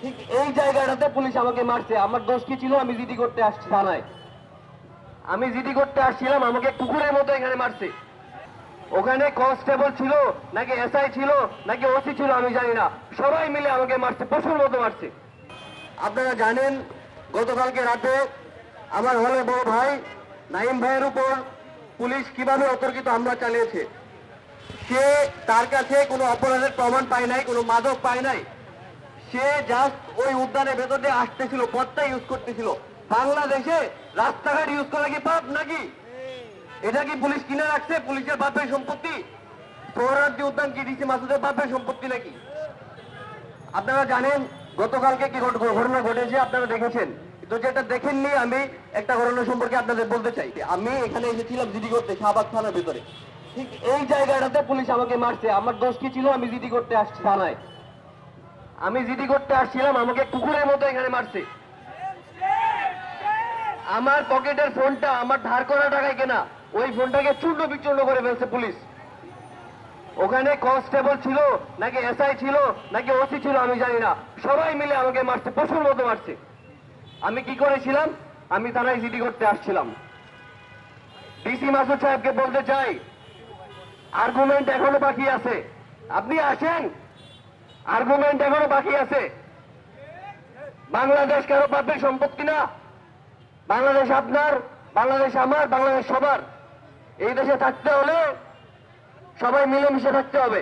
ঠিক এই জায়গাটাতে পুলিশ আমাকে মারছে। আমার দোষ কি ছিল? আমি জিডি করতে আসছি থানায়। আমি জিডি করতে আসছিলাম, আমাকে কুকুরের মতো এখানে মারছে। ওখানে কনস্টেবল ছিল নাকি এসআই ছিল নাকি ওসি ছিল আমি জানি না, সবাই মিলে আমাকে মারছে, পশুর মতো মারছে। আপনারা জানেন গতকালকে রাতে আমার হলে বড় ভাই নাইম ভাইয়ের উপর পুলিশ কিভাবে অতর্কিত হামলা চালিয়েছে। সে তার কাছে কোনো অপরাধের প্রমাণ পায় নাই, কোনো মাদক পায় নাই। সে জাস্ট ওই উদ্যানের ভেতর দিয়ে আসতেছিল, পথটা ইউজ করতেছিল। বাংলাদেশে রাস্তাঘাট ইউজ করা কি পাপ নাকি? এটা কি পুলিশ কিনে রাখছে? পুলিশের বাপের সম্পত্তি? সোহরাওয়ার্দী উদ্যান কি ডিসি মাসুদের বাপের সম্পত্তি নাকি? আপনারা জানেন গতকালকে কি ঘটনা ঘটেছে, আপনারা দেখেছেন। তো যেটা দেখেননি, আমি একটা ঘটনা সম্পর্কে আপনাদের বলতে চাই। আমি এখানে এসেছিলাম জিডি করতে শাহবাগ থানার ভিতরে। ঠিক এই জায়গাটাতে পুলিশ আমাকে মারছে। আমার দোষ কি ছিল? আমি জিডি করতে আসছি থানায়। আমি জিডি করতে আসছিলাম, আমাকে কুকুরের মতো এখানে মারছে। আমার পকেটের ফোনটা আমার ধার করা টাকায় কেনা, ওই ফোনটাকে চূর্ণ বিচূর্ণ করে ফেলছে পুলিশ। ওখানে কনস্টেবল ছিল নাকি এসআই ছিল নাকি ওসি ছিল আমি জানি না, সবাই মিলে আমাকে মারছে, পশুর মতো মারছে। আমি কি করেছিলাম? আমি থানায় জিডি করতে আসছিলাম। ডিসি মাসুদ সাহেবকে বলতে চাই, আর্গুমেন্ট এখনো বাকি আছে। আপনি আসেন, আর্গুমেন্ট এখনো বাকি আছে। বাংলাদেশ কারো বাপের সম্পত্তি না। বাংলাদেশ আপনার, বাংলাদেশ আমার, বাংলাদেশ সবার। এই দেশে থাকতে হলে সবাই মিলেমিশে থাকতে হবে।